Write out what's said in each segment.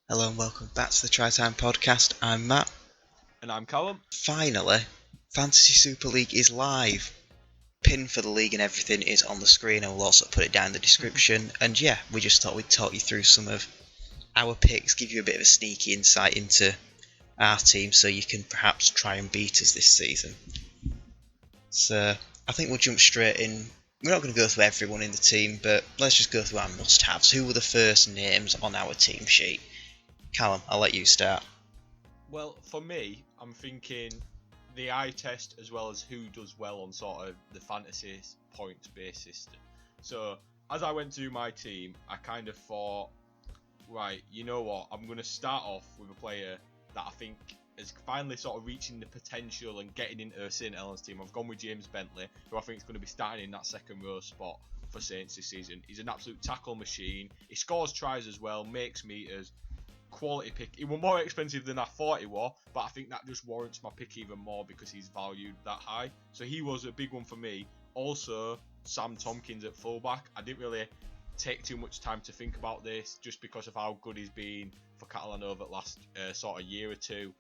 Hello and welcome back to the Try Time podcast. I'm Matt. And I'm Callum. Finally, Fantasy Super League is live. Pin for the league and everything is on the screen, and we'll also put it down in the description. And yeah, we just thought we'd talk you through some of our picks, give you a bit of a sneaky insight into our team so you can perhaps try and beat us this season. So I think we'll jump straight in. We're not going to go through everyone in the team, but let's just go through our must-haves. Who were the first names on our team sheet? Callum, I'll let you start. Well, for me, I'm thinking the eye test as well as who does well on sort of the fantasy points-based system. So, as I went through my team, I kind of thought, right, you know what, I'm going to start off with a player that I think is finally sort of reaching the potential and getting into St. Helens team. I've gone with James Bentley, who I think is going to be starting in that second row spot for Saints this season. He's an absolute tackle machine. He scores tries as well, makes meters. Quality pick. He was more expensive than I thought he was, but I think that just warrants my pick even more because he's valued that high. So he was a big one for me. Also, Sam Tompkins at fullback. I didn't really take too much time to think about this just because of how good he's been for Catalan over the last sort of year or two.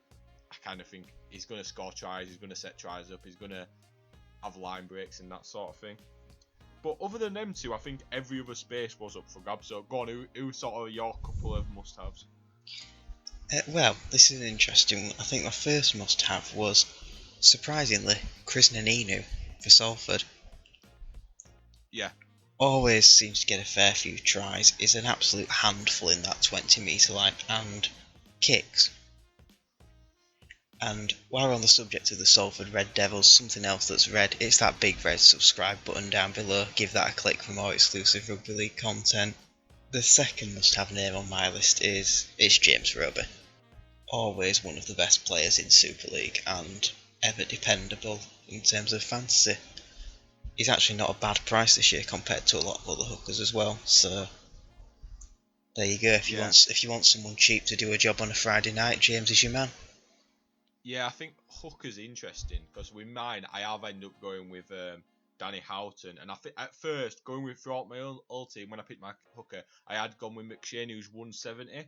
I kind of think he's going to score tries, he's going to set tries up, he's going to have line breaks and that sort of thing. But other than them two, I think every other space was up for grabs. So go on, who sort of your couple of must-haves? Well, this is an interesting one. I think my first must-have was, surprisingly, Chris Naninu for Salford. Yeah. Always seems to get a fair few tries, is an absolute handful in that 20-metre line, and kicks. And while we're on the subject of the Salford Red Devils, something else that's red, it's that big red subscribe button down below. Give that a click for more exclusive Rugby League content. The second must-have name on my list is James Roby. Always one of the best players in Super League and ever dependable in terms of fantasy. He's actually not a bad price this year compared to a lot of other hookers as well. So there you go. If you want someone cheap to do a job on a Friday night, James is your man. Yeah, I think hooker's interesting because with mine, I have ended up going with Danny Houghton, and I think at first going with throughout my old team when I picked my hooker, I had gone with McShane who's 170.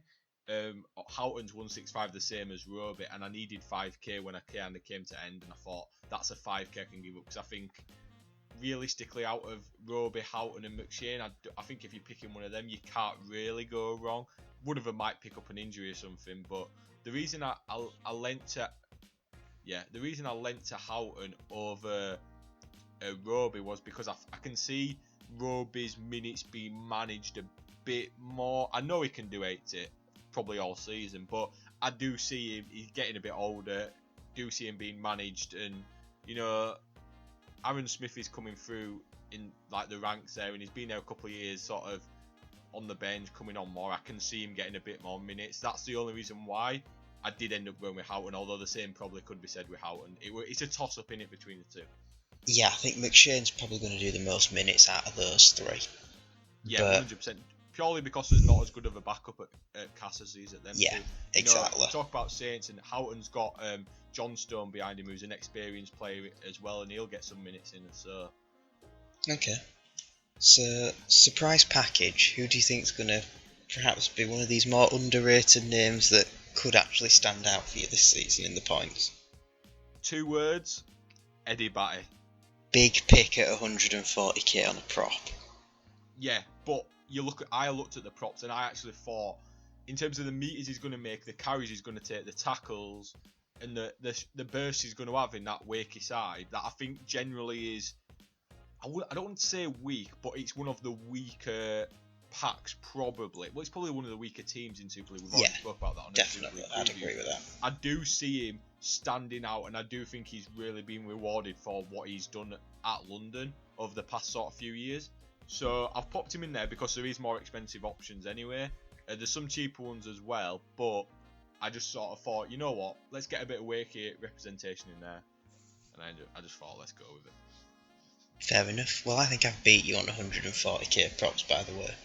Houghton's 165, the same as Roby, and I needed 5k when I kind of came to end, and I thought that's a 5k I can give up because I think realistically out of Roby, Houghton, and McShane, I think if you're picking one of them, you can't really go wrong. One of them might pick up an injury or something, but the reason I lent to Houghton over Roby was because I can see Roby's minutes being managed a bit more. I know he can do 80 probably all season, but I do see him, he's getting a bit older, do see him being managed, and you know, Aaron Smith is coming through in like the ranks there, and he's been there a couple of years sort of on the bench, coming on more. I can see him getting a bit more minutes. That's the only reason why I did end up going with Houghton, although the same probably could be said with Houghton. It's a toss-up in it between the two. Yeah, I think McShane's probably going to do the most minutes out of those three. Yeah, 100%. Purely because there's not as good of a backup at Cass as he's at them yeah, two. exactly. Talk about Saints, and Houghton's got John Stone behind him, who's an experienced player as well, and he'll get some minutes in. So. Okay. So, surprise package. Who do you think is going to perhaps be one of these more underrated names that could actually stand out for you this season in the points? 2 words: Eddie Batty. Big pick at 140k on a prop. Yeah, but I looked at the props and I actually thought, in terms of the meters he's going to make, the carries he's going to take, the tackles, and the burst he's going to have in that wakey side, that I think generally is, I don't want to say weak, but it's one of the weaker packs probably. Well, it's probably one of the weaker teams in Super League. We've already spoke about that on definitely. I'd agree with that. I do see him standing out, and I do think he's really been rewarded for what he's done at London over the past sort of few years. So I've popped him in there because there is more expensive options anyway. There's some cheaper ones as well, but I just sort of thought, you know what, let's get a bit of wakey representation in there, and I just thought, let's go with it. Fair enough. Well, I think I've beat you on 140k props, by the way.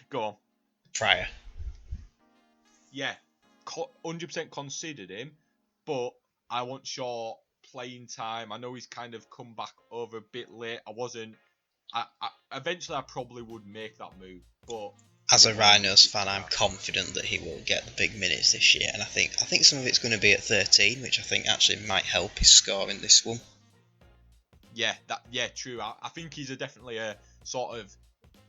Go on. Prior. Yeah, 100% considered him, but I want short playing time. I know he's kind of come back over a bit late. Eventually I probably would make that move, but As a Rhinos fan, I'm confident that he will get the big minutes this year, and I think some of it's going to be at 13, which I think actually might help his score in this one. Yeah, true. I think he's definitely a sort of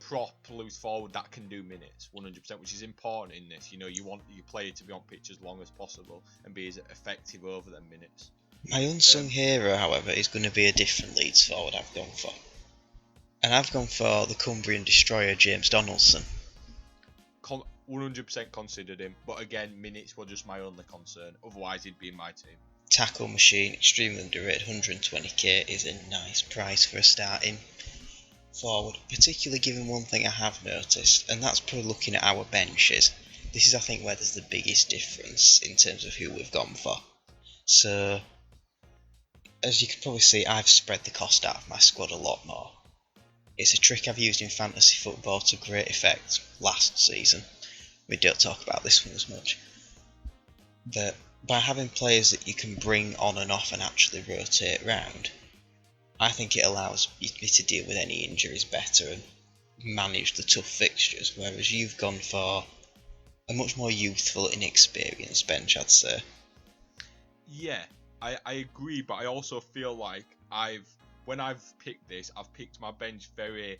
prop loose forward that can do minutes 100%, which is important in this. You know, you want your player to be on pitch as long as possible and be as effective over them minutes. My unsung hero, however, is going to be a different Leeds forward I've gone for. And I've gone for the Cumbrian destroyer, James Donaldson. 100% considered him, but again, minutes were just my only concern. Otherwise, he'd be in my team. Tackle machine, extremely underrated, 120k is a nice price for a starting forward, particularly given one thing I have noticed, and that's probably looking at our benches. This is, I think, where there's the biggest difference in terms of who we've gone for. So, as you can probably see, I've spread the cost out of my squad a lot more. It's a trick I've used in fantasy football to great effect last season. We don't talk about this one as much. That by having players that you can bring on and off and actually rotate round, I think it allows me to deal with any injuries better and manage the tough fixtures, whereas you've gone for a much more youthful, inexperienced bench, I'd say. Yeah, I agree, but I also feel like when I've picked this, I've picked my bench very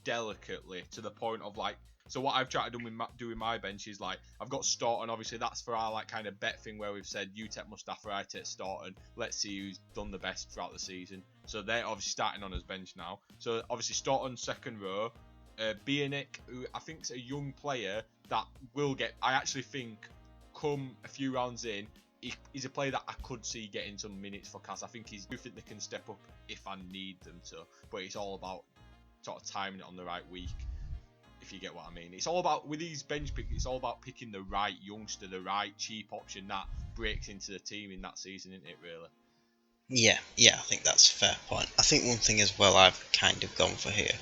delicately to the point of like, so what I've tried to do with doing my bench is like, I've got Staunton, obviously that's for our like kind of bet thing where we've said you take Mustafa, I take Staunton, let's see who's done the best throughout the season. So they're obviously starting on his bench now. So obviously Staunton second row, Bionic, who I think is a young player that will get, I actually think come a few rounds in, he's a player that I could see getting some minutes for Cas. I think I think they can step up if I need them to, but it's all about sort of timing it on the right week, if you get what I mean. It's all about, with these bench picks, it's all about picking the right youngster, the right cheap option that breaks into the team in that season, isn't it, really? Yeah, I think that's a fair point. I think one thing as well I've kind of gone for here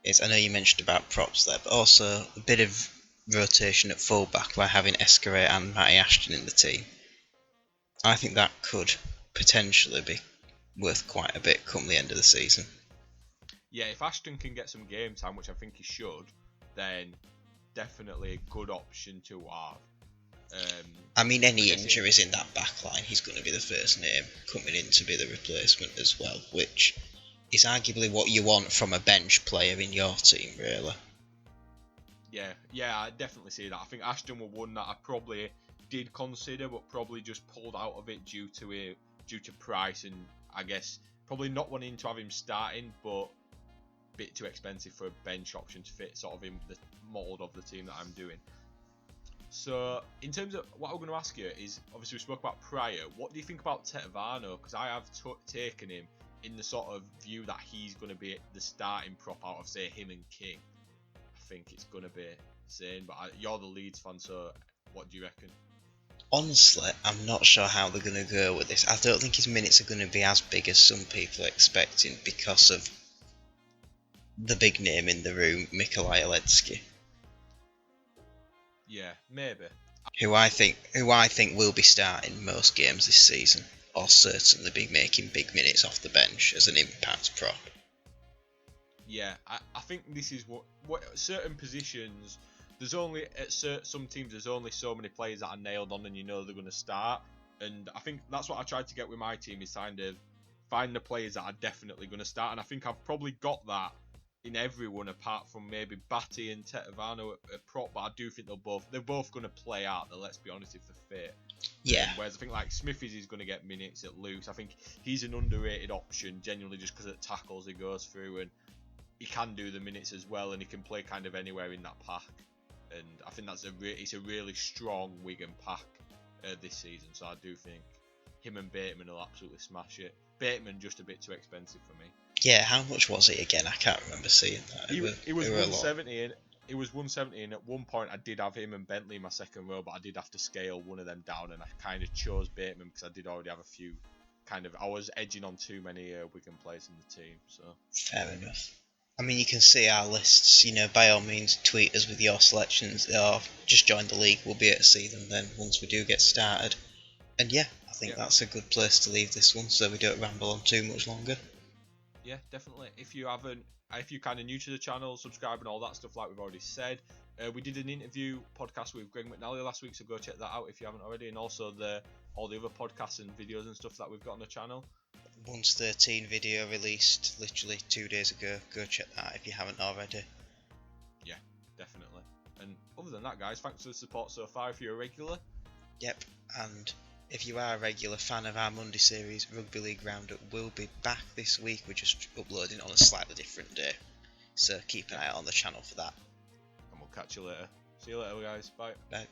is, I know you mentioned about props there, but also a bit of rotation at fullback by having Escarate and Matty Ashton in the team. I think that could potentially be worth quite a bit come the end of the season. Yeah, if Ashton can get some game time, which I think he should, then definitely a good option to have. I mean, any injuries in that back line, he's going to be the first name coming in to be the replacement as well, which is arguably what you want from a bench player in your team, really. Yeah, I definitely see that. I think Ashton was one that I probably did consider, but probably just pulled out of it due to price, and I guess probably not wanting to have him starting, but a bit too expensive for a bench option to fit sort of in the mould of the team that I'm doing. So, in terms of what I'm going to ask you is, obviously we spoke about Pryor. What do you think about Tetevano? Because I have taken him in the sort of view that he's going to be the starting prop out of, say, him and King. I think it's going to be insane, but you're the Leeds fan, so what do you reckon? Honestly, I'm not sure how they're going to go with this. I don't think his minutes are going to be as big as some people are expecting because of the big name in the room, Mikolaj Aletsky. Yeah, maybe. Who I think will be starting most games this season, or certainly be making big minutes off the bench as an impact prop. Yeah, I think this is what certain positions. There's only at some teams there's only so many players that are nailed on, and you know they're going to start. And I think that's what I tried to get with my team, is kind of find the players that are definitely going to start. And I think I've probably got that in everyone apart from maybe Batty and Tetevano at prop, but I do think they're both going to play out there, let's be honest, if they're fit. Yeah. Whereas I think like Smithies is going to get minutes at loose. I think he's an underrated option, genuinely, just because of the tackles he goes through, and he can do the minutes as well, and he can play kind of anywhere in that pack. And I think it's a really strong Wigan pack this season, so I do think him and Bateman will absolutely smash it. Bateman just a bit too expensive for me. Yeah, how much was it again? I can't remember seeing that. It was 170, and it was 170, and at one point I did have him and Bentley in my second row, but I did have to scale one of them down, and I kind of chose Bateman because I did already have a few I was edging on too many Wigan players in the team. So fair enough. I mean, you can see our lists, by all means tweet us with your selections, or just join the league, we'll be able to see them then once we do get started. And yeah, I think that's a good place to leave this one so we don't ramble on too much longer. Yeah, definitely. If you're kind of new to the channel, subscribe and all that stuff, like we've already said. We did an interview podcast with Greg McNally last week, so go check that out if you haven't already, and also all the other podcasts and videos and stuff that we've got on the channel. 113 video released literally 2 days ago. Go check that out if you haven't already. Yeah, definitely. And other than that, guys, thanks for the support so far. If you're a regular, Yep, and if you are a regular fan of our Monday series, Rugby League Roundup will be back this week. We're just uploading on a slightly different day, so keep an eye out on the channel for that. and we'll catch you later. See you later, guys. Bye. Bye.